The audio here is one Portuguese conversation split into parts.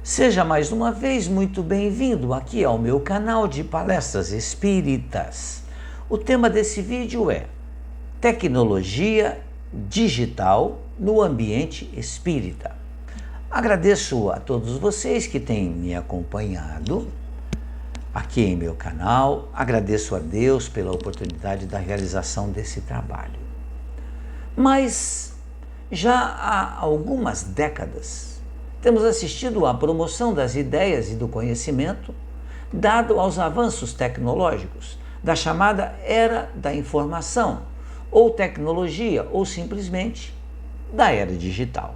Seja mais uma vez muito bem-vindo aqui ao meu canal de palestras espíritas. O tema desse vídeo é tecnologia digital no ambiente espírita. Agradeço a todos vocês que têm me acompanhado aqui em meu canal. Agradeço a Deus pela oportunidade da realização desse trabalho. Mas já há algumas décadas temos assistido à promoção das ideias e do conhecimento, dado aos avanços tecnológicos da chamada Era da Informação, ou tecnologia, ou simplesmente da Era Digital.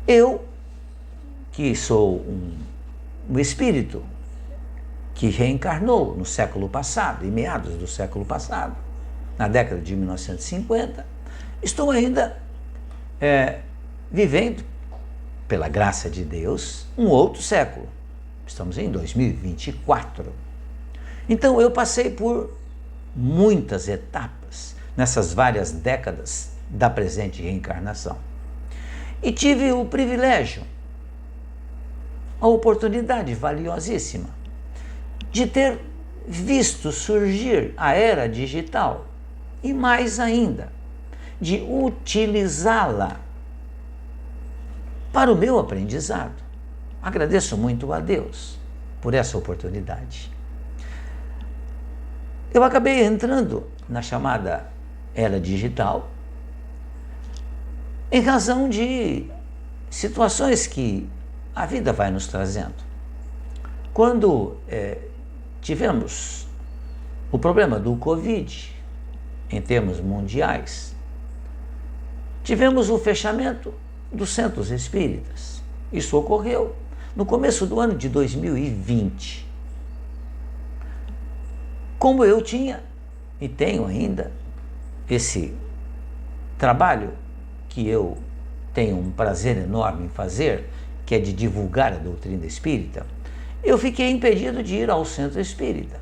Eu, que sou um espírito que reencarnou no século passado, em meados do século passado, na década de 1950, estou ainda vivendo, pela graça de Deus, um outro século. Estamos em 2024. Então eu passei por muitas etapas nessas várias décadas da presente reencarnação. E tive o privilégio, a oportunidade valiosíssima de ter visto surgir a era digital e mais ainda, de utilizá-la para o meu aprendizado. Agradeço muito a Deus por essa oportunidade. Eu acabei entrando na chamada era digital em razão de situações que a vida vai nos trazendo. Quando tivemos o problema do Covid, em termos mundiais, tivemos o fechamento dos centros espíritas. Isso ocorreu no começo do ano de 2020. Como eu tinha e tenho ainda esse trabalho que eu tenho um prazer enorme em fazer, que é de divulgar a doutrina espírita, eu fiquei impedido de ir ao centro espírita.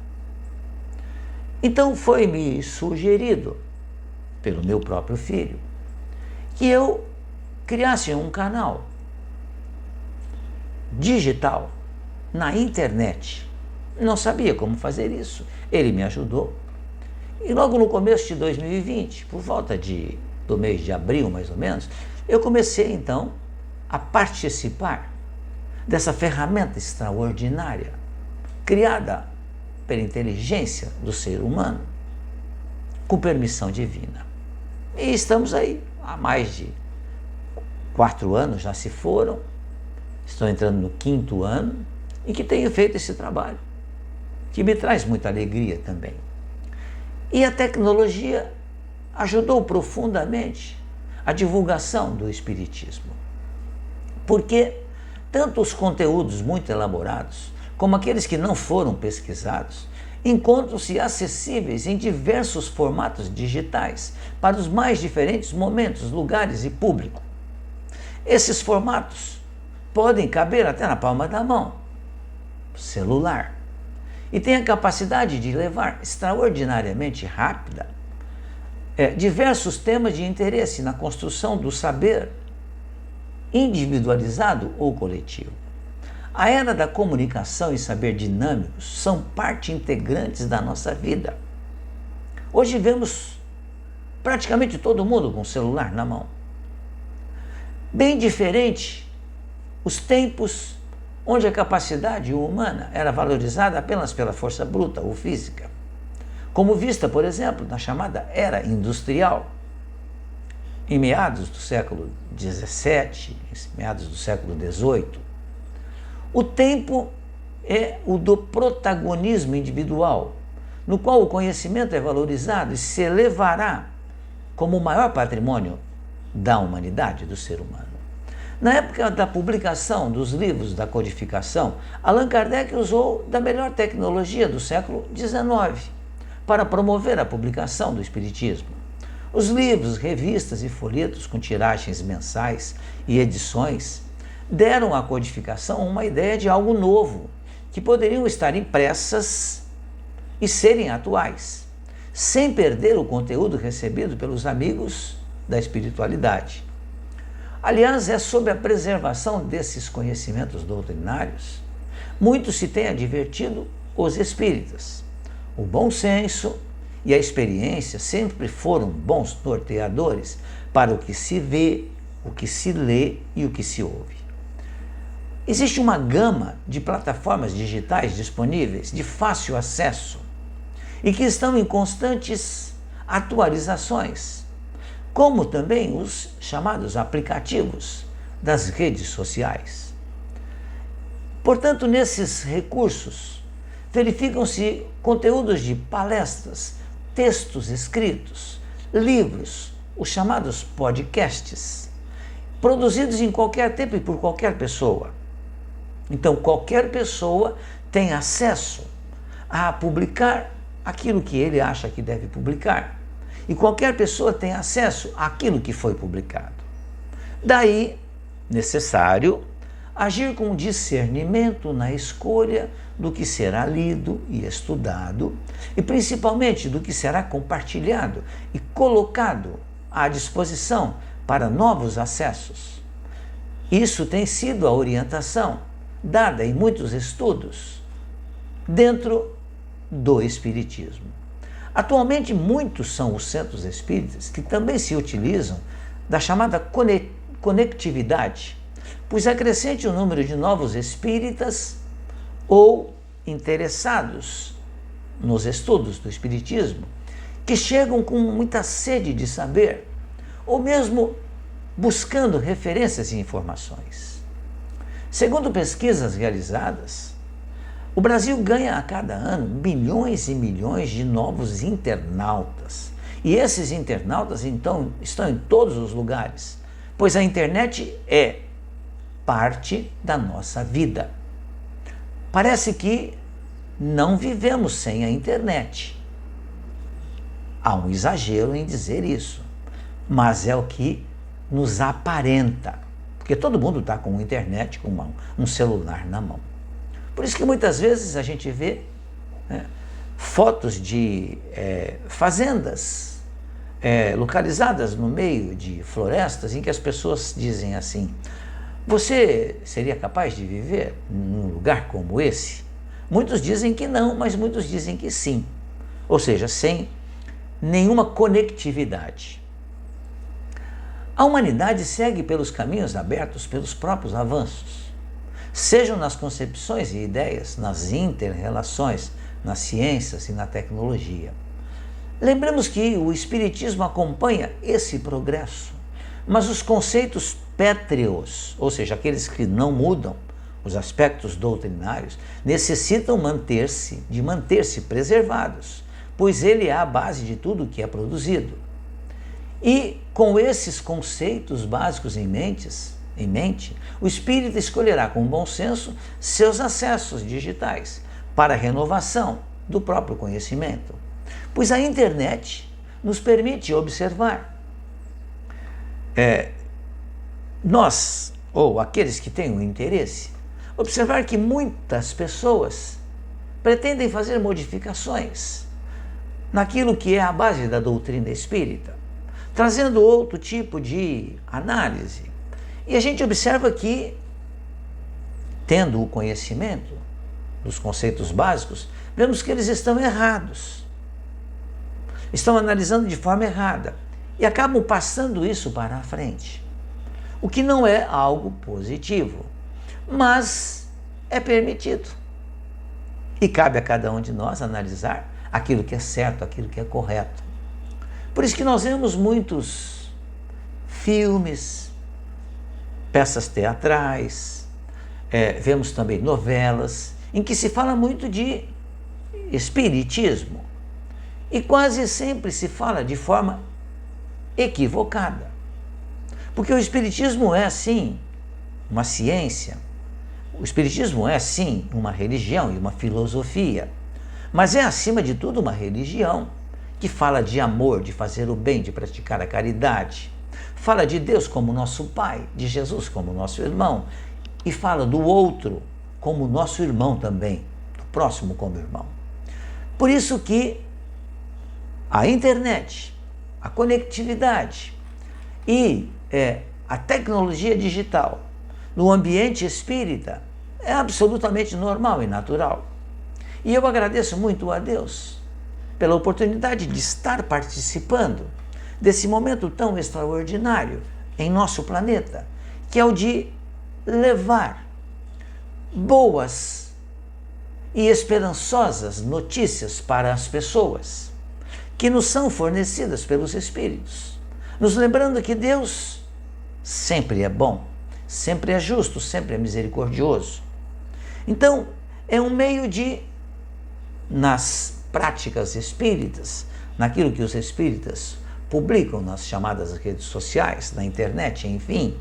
Então foi-me sugerido pelo meu próprio filho que eu criasse um canal digital na internet. Não sabia como fazer isso. Ele me ajudou. E logo no começo de 2020, por volta do mês de abril mais ou menos, eu comecei então a participar dessa ferramenta extraordinária criada pela inteligência do ser humano, com permissão divina. E estamos aí há mais de 4 anos, já se foram, estou entrando no 5º ano, em que tenho feito esse trabalho, que me traz muita alegria também. E a tecnologia ajudou profundamente a divulgação do Espiritismo, porque tanto os conteúdos muito elaborados, como aqueles que não foram pesquisados, encontram-se acessíveis em diversos formatos digitais, para os mais diferentes momentos, lugares e público. Esses formatos podem caber até na palma da mão, celular, e tem a capacidade de levar extraordinariamente rápida diversos temas de interesse na construção do saber individualizado ou coletivo. A era da comunicação e saber dinâmicos são parte integrantes da nossa vida. Hoje vemos praticamente todo mundo com o celular na mão. Bem diferente os tempos onde a capacidade humana era valorizada apenas pela força bruta ou física, como vista, por exemplo, na chamada Era Industrial, em meados do século XVII, meados do século XVIII. O tempo é o do protagonismo individual, no qual o conhecimento é valorizado e se elevará como o maior patrimônio da humanidade, do ser humano. Na época da publicação dos livros da codificação, Allan Kardec usou da melhor tecnologia do século XIX para promover a publicação do Espiritismo. Os livros, revistas e folhetos com tiragens mensais e edições deram à codificação uma ideia de algo novo, que poderiam estar impressas e serem atuais, sem perder o conteúdo recebido pelos amigos da espiritualidade. Aliás, é sobre a preservação desses conhecimentos doutrinários muito se tem advertido os espíritas. O bom senso e a experiência sempre foram bons norteadores para o que se vê, o que se lê e o que se ouve. Existe uma gama de plataformas digitais disponíveis de fácil acesso e que estão em constantes atualizações, como também os chamados aplicativos das redes sociais. Portanto, nesses recursos, verificam-se conteúdos de palestras, textos escritos, livros, os chamados podcasts, produzidos em qualquer tempo e por qualquer pessoa. Então, qualquer pessoa tem acesso a publicar aquilo que ele acha que deve publicar. E qualquer pessoa tem acesso àquilo que foi publicado. Daí, necessário agir com discernimento na escolha do que será lido e estudado, e principalmente do que será compartilhado e colocado à disposição para novos acessos. Isso tem sido a orientação dada em muitos estudos dentro do Espiritismo. Atualmente, muitos são os centros espíritas que também se utilizam da chamada conectividade, pois acrescente o número de novos espíritas ou interessados nos estudos do Espiritismo, que chegam com muita sede de saber, ou mesmo buscando referências e informações. Segundo pesquisas realizadas, o Brasil ganha a cada ano milhões e milhões de novos internautas. E esses internautas, então, estão em todos os lugares, pois a internet é parte da nossa vida. Parece que não vivemos sem a internet. Há um exagero em dizer isso, mas é o que nos aparenta, porque todo mundo está com a internet, com um celular na mão. Por isso que muitas vezes a gente vê fotos de fazendas localizadas no meio de florestas em que as pessoas dizem assim: você seria capaz de viver num lugar como esse? Muitos dizem que não, mas muitos dizem que sim. Ou seja, sem nenhuma conectividade. A humanidade segue pelos caminhos abertos pelos próprios avanços, sejam nas concepções e ideias, nas inter-relações, nas ciências e na tecnologia. Lembremos que o Espiritismo acompanha esse progresso, mas os conceitos pétreos, ou seja, aqueles que não mudam, os aspectos doutrinários, necessitam manter-se preservados, pois ele é a base de tudo o que é produzido. E com esses conceitos básicos em mente, o espírita escolherá com bom senso seus acessos digitais para a renovação do próprio conhecimento, pois a internet nos permite observar. Nós, ou aqueles que têm o interesse, observar que muitas pessoas pretendem fazer modificações naquilo que é a base da doutrina espírita, trazendo outro tipo de análise. E a gente observa que, tendo o conhecimento dos conceitos básicos, vemos que eles estão errados. Estão analisando de forma errada e acabam passando isso para a frente. O que não é algo positivo, mas é permitido. E cabe a cada um de nós analisar aquilo que é certo, aquilo que é correto. Por isso que nós vemos muitos filmes, peças teatrais, vemos também novelas, em que se fala muito de espiritismo. E quase sempre se fala de forma equivocada. Porque o espiritismo é, sim, uma ciência. O espiritismo é, sim, uma religião e uma filosofia. Mas é, acima de tudo, uma religião que fala de amor, de fazer o bem, de praticar a caridade. Fala de Deus como nosso Pai, de Jesus como nosso irmão. E fala do outro como nosso irmão também, do próximo como irmão. Por isso que a internet, a conectividade e a tecnologia digital no ambiente espírita é absolutamente normal e natural. E eu agradeço muito a Deus pela oportunidade de estar participando desse momento tão extraordinário em nosso planeta, que é o de levar boas e esperançosas notícias para as pessoas que nos são fornecidas pelos Espíritos, nos lembrando que Deus sempre é bom, sempre é justo, sempre é misericordioso. Então, é um meio de, nas práticas espíritas, naquilo que os espíritas publicam nas chamadas redes sociais, na internet, enfim,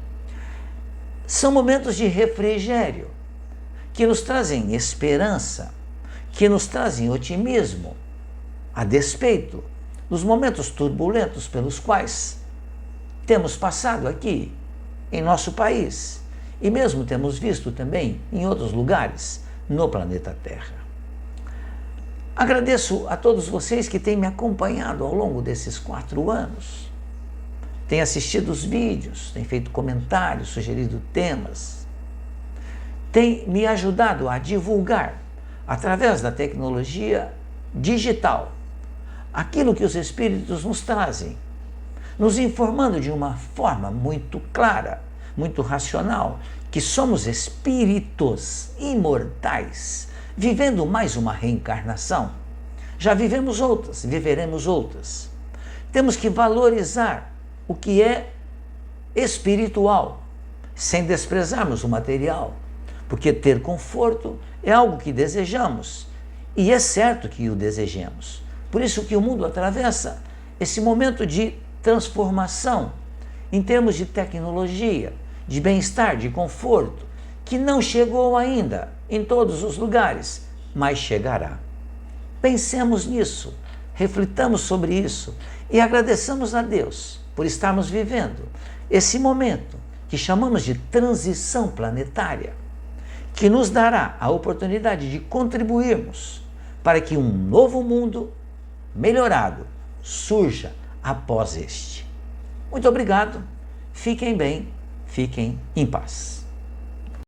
são momentos de refrigério, que nos trazem esperança, que nos trazem otimismo, a despeito dos momentos turbulentos pelos quais temos passado aqui em nosso país e mesmo temos visto também em outros lugares no planeta Terra. Agradeço a todos vocês que têm me acompanhado ao longo desses 4 anos, têm assistido os vídeos, têm feito comentários, sugerido temas, têm me ajudado a divulgar, através da tecnologia digital, aquilo que os Espíritos nos trazem, nos informando de uma forma muito clara, muito racional, que somos espíritos imortais, vivendo mais uma reencarnação. Já vivemos outras, viveremos outras. Temos que valorizar o que é espiritual, sem desprezarmos o material, porque ter conforto é algo que desejamos, e é certo que o desejemos. Por isso que o mundo atravessa esse momento de transformação em termos de tecnologia, de bem-estar, de conforto, que não chegou ainda em todos os lugares, mas chegará. Pensemos nisso, reflitamos sobre isso e agradeçamos a Deus por estarmos vivendo esse momento que chamamos de transição planetária, que nos dará a oportunidade de contribuirmos para que um novo mundo melhorado surja após este. Muito obrigado, fiquem bem, fiquem em paz.